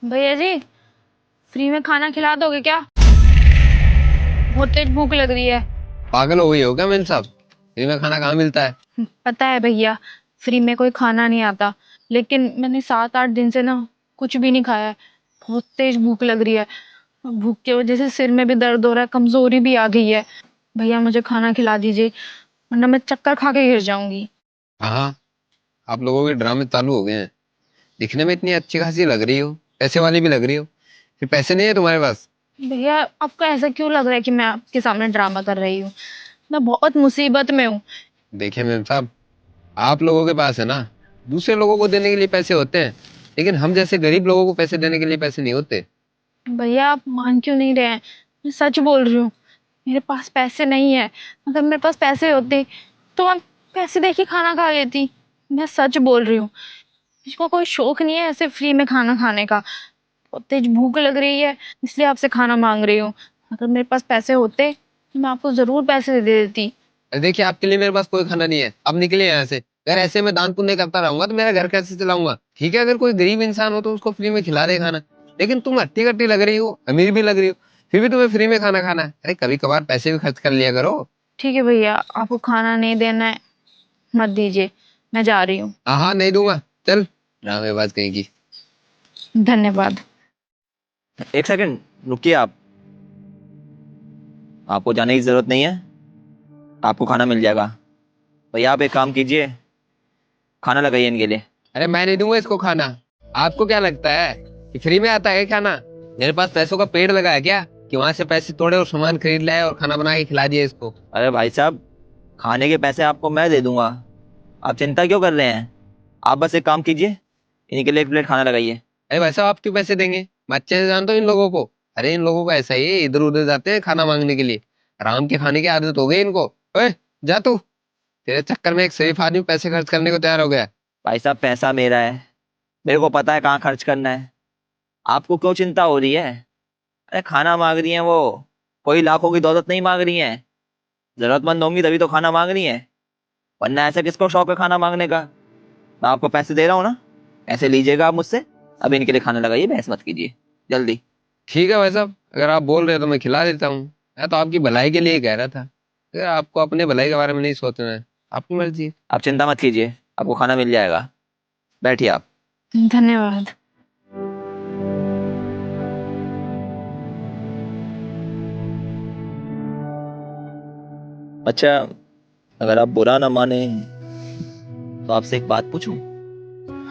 भैया जी, फ्री में खाना खिला दोगे क्या? बहुत तेज भूख लग रही है। पागल हो गई हो क्या मेम साहब? फ्री में खाना कहाँ मिलता है? पता है भैया, फ्री में कोई खाना नहीं आता। लेकिन मैंने 7-8 दिन से ना कुछ भी नहीं खाया है। बहुत तेज भूख लग रही है। भूख की वजह से सिर में भी दर्द हो रहा है, कमजोरी भी आ गई है। भैया मुझे खाना खिला दीजिए, वरना मैं चक्कर खा के गिर जाऊंगी। हाँ हाँ, आप लोगों के ड्रामे चालू हो गए हैं। दिखने में इतनी अच्छी खासी लग रही हो, पैसे वाली भी लग रही हो, फिर पैसे नहीं है तुम्हारे पास? भैया आपको ऐसा क्यों लग रहा है कि मैं आपके सामने ड्रामा कर रही हूँ? मैं बहुत मुसीबत में हूँ। देखिए मेम साहब, आप लोगों के पास है ना, दूसरे लोगों को देने के लिए पैसे होते हैं, लेकिन हम जैसे गरीब लोगों को पैसे देने के लिए पैसे नहीं होते। भैया आप मान क्यों नहीं रहे हैं? मैं सच बोल रही हूँ। मेरे पास पैसे नहीं है। अगर मेरे पास पैसे होते तो मैं पैसे दे के खाना खा लेती। मैं सच बोल रही हूँ। मुझको कोई शौक नहीं है ऐसे फ्री में खाना खाने का। बहुत तेज भूख लग रही है, इसलिए आपसे खाना मांग रही हूँ। अगर मेरे पास पैसे होते तो मैं आपको जरूर पैसे दे देती। अरे देखिए, आपके लिए मेरे पास कोई खाना नहीं है, अब निकले यहाँ से। अगर ऐसे में दान पुण्य करता रहूंगा तो मेरा घर कैसे चलाऊंगा? ठीक है, अगर कोई गरीब इंसान हो तो उसको फ्री में खिला दे खाना, लेकिन तुम हट्टी कट्टी लग रही हो, अमीर भी लग रही हो, फिर भी तुम्हें फ्री में खाना खाना है। अरे कभी कभार पैसे भी खर्च कर लिया करो। ठीक है भैया, आपको खाना नहीं देना है, मत दीजिए। मैं जा रही हूँ। हाँ हाँ, नहीं दूंगा। चल, ड्रामेबाज कहीं की। धन्यवाद। एक सेकंड रुकिए आप। आपको जाने की जरूरत नहीं है, आपको खाना मिल जाएगा। भैया आप एक काम कीजिए, खाना लगाइए इनके लिए। अरे मैं नहीं दूंगा इसको खाना। आपको क्या लगता है कि फ्री में आता है खाना? मेरे पास पैसों का पेड़ लगा है क्या, कि वहां से पैसे तोड़े और सामान खरीद लाए और खाना बना के खिला दिया इसको? अरे भाई साहब, खाने के पैसे आपको मैं दे दूंगा, आप चिंता क्यों कर रहे हैं। आप बस एक काम कीजिए, इनके लिए एक प्लेट खाना लगाइए। अरे भाई साहब, आप क्यों पैसे देंगे? मैं अच्छे से जानता हूँ इन लोगों को। अरे इन लोगों को ऐसा ही है, इधर उधर जाते हैं खाना मांगने के लिए। आराम के खाने की आदत हो गई इनको। ओए, जा तू। तेरे चक्कर में एक शरीफ आदमी पैसे खर्च करने को तैयार हो गया। भाई साहब पैसा मेरा है, मेरे को पता है कहाँ खर्च करना है। आपको क्यों चिंता हो रही है। अरे खाना मांग रही है वो, कोई लाखों की दौलत नहीं मांग रही है। जरूरतमंद होंगी तभी तो खाना मांग रही है, वरना ऐसा किसको शौक है खाना मांगने का। मैं आपको पैसे दे रहा हूँ ना, ऐसे लीजिएगा आप मुझसे। अब इनके लिए खाना लगाइए, बहस मत कीजिए, जल्दी। ठीक है भाई साहब, अगर आप बोल रहे हो तो मैं खिला देता हूँ। मैं तो आपकी भलाई के लिए ही कह रहा था। अगर आपको अपने भलाई के बारे में नहीं सोचना है, आपकी मर्जी है। आप चिंता मत कीजिए, आपको खाना मिल जाएगा। बैठिए आप। धन्यवाद। अच्छा, अगर आप बुरा ना माने तो आपसे एक बात पूछूं।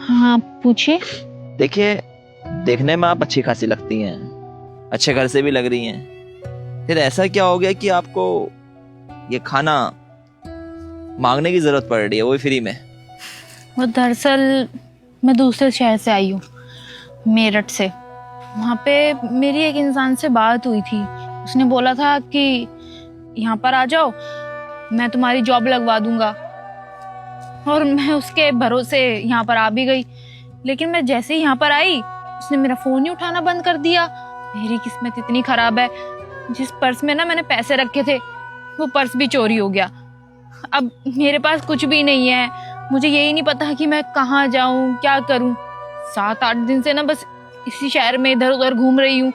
हाँ पूछिए। देखिए, देखने में आप अच्छी खासी लगती हैं, अच्छे घर से भी लग रही हैं, फिर ऐसा क्या हो गया कि आपको ये खाना मांगने की जरूरत पड़ रही है, वो भी फ्री में। वो दरअसल मैं दूसरे शहर से आई हूँ, मेरठ से। वहाँ पे मेरी एक इंसान से बात हुई थी। उसने बोला था कि यहाँ पर आ जाओ, मैं तुम्हारी जॉब लगवा दूंगा। और मैं उसके भरोसे यहाँ पर आ भी गई। लेकिन मैं जैसे ही यहाँ पर आई, उसने मेरा फोन ही उठाना बंद कर दिया। मेरी किस्मत इतनी खराब है, जिस पर्स में ना मैंने पैसे रखे थे, वो पर्स भी चोरी हो गया। अब मेरे पास कुछ भी नहीं है। मुझे यही नहीं पता कि मैं कहाँ जाऊं, क्या करूं। 7-8 दिन से ना बस इसी शहर में इधर उधर घूम रही हूँ।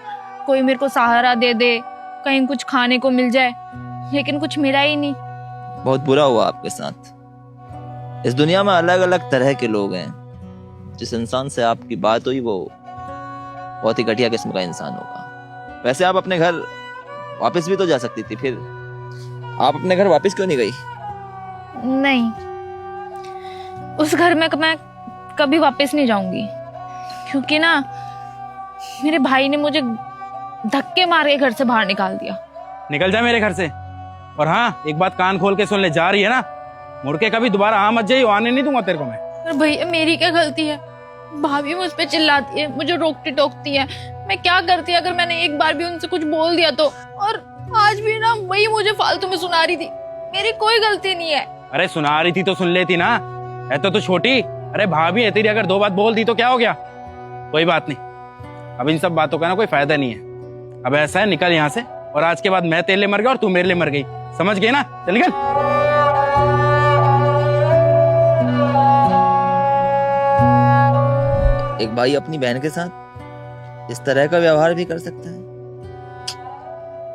कोई मेरे को सहारा दे दे, कहीं कुछ खाने को मिल जाए, लेकिन कुछ मिला ही नहीं। बहुत बुरा हुआ आपके साथ। इस दुनिया में अलग अलग तरह के लोग हैं। जिस इंसान से आपकी बात हुई वो बहुत ही घटिया किस्म का इंसान होगा। वैसे आप अपने घर वापस भी तो जा सकती थी, फिर आप अपने घर वापस क्यों नहीं गई। नहीं, उस घर में मैं कभी वापस नहीं जाऊंगी, क्योंकि ना मेरे भाई ने मुझे धक्के मार के घर से बाहर निकाल दिया। निकल जा मेरे घर से। और हाँ, एक बात कान खोल के सुन ले, जा रही है ना, मुड़ के कभी दोबारा हाँ मत जाइए, आने नहीं दूंगा तेरे को मैं। पर भैया मेरी क्या गलती है? भाभी मुझ पे चिल्लाती है, मुझे रोकती टोकती है। मैं क्या करती अगर मैंने एक बार भी उनसे कुछ बोल दिया तो? और आज भी ना वही मुझे फालतू में सुना रही थी। मेरी कोई गलती नहीं है। अरे सुना रही थी तो सुन लेती ना, है तो छोटी। अरे भाभी है तेरी, अगर 2 बात बोल दी तो क्या हो गया। कोई बात नहीं, अब इन सब बातों का ना कोई फायदा नहीं है। अब ऐसा है, निकल यहाँ से, और आज के बाद मैं तेरे लिए मर गया और तू मेरे लिए मर गई, समझ गई ना? चल निकल। एक भाई अपनी बहन के साथ इस तरह का व्यवहार भी कर सकता है,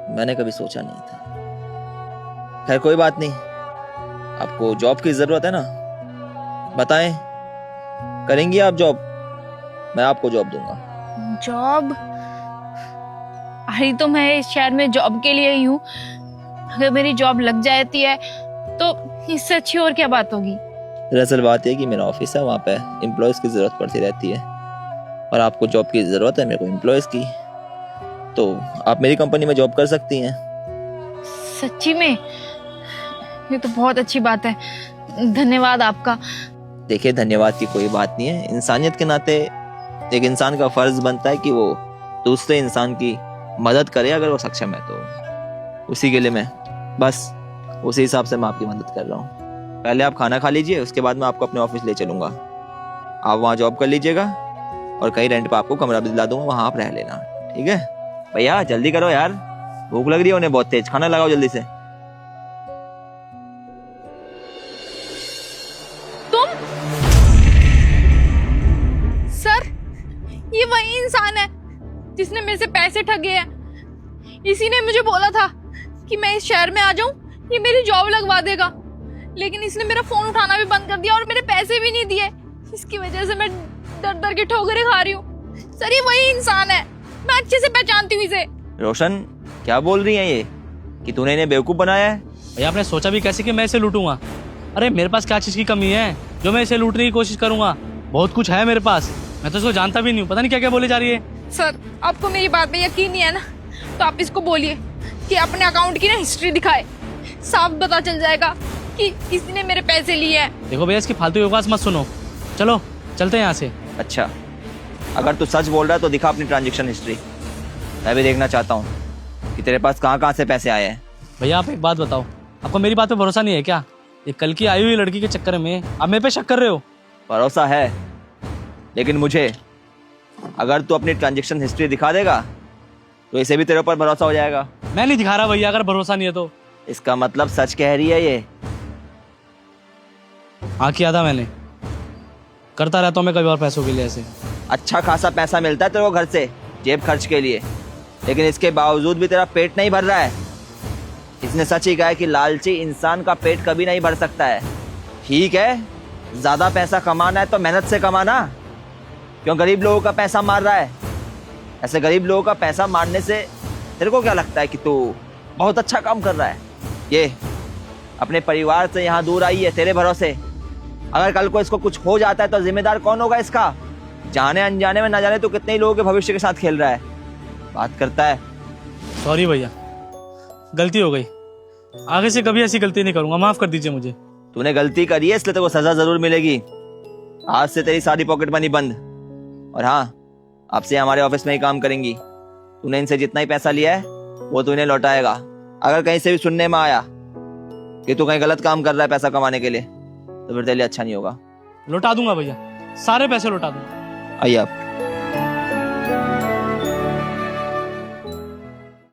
मैंने कभी सोचा नहीं था। खैर कोई बात नहीं, आपको जॉब की जरूरत है ना, बताएं करेंगी आप जॉब? मैं आपको जॉब दूंगा। जॉब? अरे तो मैं इस शहर में जॉब के लिए ही हूँ। अगर मेरी जॉब लग जाती है तो इससे अच्छी और क्या बात होगी। दरअसल बात है कि मेरा ऑफिस है, वहाँ पे एम्प्लॉयज़ की ज़रूरत पड़ती रहती है और आपको जॉब की ज़रूरत है, मेरे को एम्प्लॉयज़ की, तो आप मेरी कंपनी में जॉब कर सकती हैं। सच्ची में? ये तो बहुत अच्छी बात है, धन्यवाद आपका। देखिए धन्यवाद की कोई बात नहीं है, इंसानियत के नाते एक इंसान का फर्ज बनता है कि वो दूसरे इंसान की मदद करे अगर वो सक्षम है, तो उसी के लिए मैं बस उसी हिसाब से मैं आपकी मदद कर रहा हूँ। पहले आप खाना खा लीजिए, उसके बाद मैं आपको अपने ऑफिस ले चलूंगा, आप वहाँ जॉब कर लीजिएगा और कहीं रेंट पे आपको कमरा भी दिला दूंगा, वहाँ आप रह लेना, ठीक है? भैया जल्दी करो यार, भूख लग रही है उन्हें बहुत तेज, खाना लगाओ जल्दी से। तुम? सर, ये वही इंसान है जिसने मेरे से पैसे ठगे हैं। इसी ने मुझे बोला था कि मैं इस शहर में आ जाऊं, ये मेरी जॉब लगवा देगा, लेकिन इसने मेरा फोन उठाना भी बंद कर दिया और मेरे पैसे भी नहीं दिए। इसकी वजह से मैं डर डर के ठोकरें खा रही हूँ। सर ये वही इंसान है, मैं अच्छे से पहचानती हूँ इसे। रोशन क्या बोल रही है ये कि तूने इन्हें बेवकूफ बनाया है? भैया आपने सोचा भी कैसे कि मैं इसे लूटूंगा? अरे मेरे पास क्या चीज की कमी है जो मैं इसे लूटने की कोशिश करूंगा? बहुत कुछ है मेरे पास, मैं तो इसको जानता भी नहीं हूँ, पता नहीं क्या क्या बोले जा रही है। सर आपको मेरी बात पे यकीन नहीं है ना, तो आप इसको बोलिए कि अपने अकाउंट की ना हिस्ट्री दिखाए, साफ पता चल जाएगा कि इसने मेरे पैसे लिए हैं। देखो भैया इसकी फालतू बकवास मत सुनो, चलो चलते हैं यहाँ से। अच्छा अगर तू सच बोल रहा है तो दिखा अपनी ट्रांजैक्शन हिस्ट्री, मैं भी देखना चाहता हूँ कि तेरे पास कहाँ कहाँ से पैसे आए हैं। भैया आप एक बात बताओ, आपको मेरी बात पे भरोसा नहीं है क्या? ये कल की आई हुई लड़की के चक्कर में आप मेरे पे शक कर रहे हो? भरोसा है, लेकिन मुझे अगर तू अपनी ट्रांजैक्शन हिस्ट्री दिखा देगा तो इसे भी तेरे ऊपर भरोसा हो जाएगा। मैं नहीं दिखा रहा भैया, अगर भरोसा नहीं है तो। इसका मतलब सच कह रही है ये? हाँ किया था मैंने, करता रहता हूँ मैं कभी और पैसों के लिए ऐसे। अच्छा खासा पैसा मिलता है तेरे को घर से जेब खर्च के लिए, लेकिन इसके बावजूद भी तेरा पेट नहीं भर रहा है। इसने सच ही कहा है कि लालची इंसान का पेट कभी नहीं भर सकता है। ठीक है, ज्यादा पैसा कमाना है तो मेहनत से कमाना, क्यों गरीब लोगों का पैसा मार रहा है? ऐसे गरीब लोगों का पैसा मारने से तेरे को क्या लगता है कि तू बहुत अच्छा काम कर रहा है? ये अपने परिवार से यहाँ दूर आई है तेरे भरोसे, अगर कल को इसको कुछ हो जाता है तो जिम्मेदार कौन होगा इसका? जाने अनजाने में ना जाने तो कितने ही लोगों के भविष्य के साथ खेल रहा है, बात करता है। सॉरी भैया, गलती हो गई, आगे से कभी ऐसी गलती नहीं करूंगा, माफ कर दीजिए मुझे। तूने गलती करी है इसलिए तेरे को सजा जरूर मिलेगी। आज से तेरी सारी पॉकेट मनी बंद, और हाँ आपसे हमारे ऑफिस में ही काम करेंगी। तूने इनसे जितना ही पैसा लिया है वो तू इन्हें लौटाएगा। अगर कहीं से भी सुनने में आया कि तू कहीं गलत काम कर रहा है पैसा कमाने के लिए तो फिर तेरे लिए अच्छा नहीं होगा। लौटा दूंगा भैया, सारे पैसे लौटा दूंगा। आइए आप।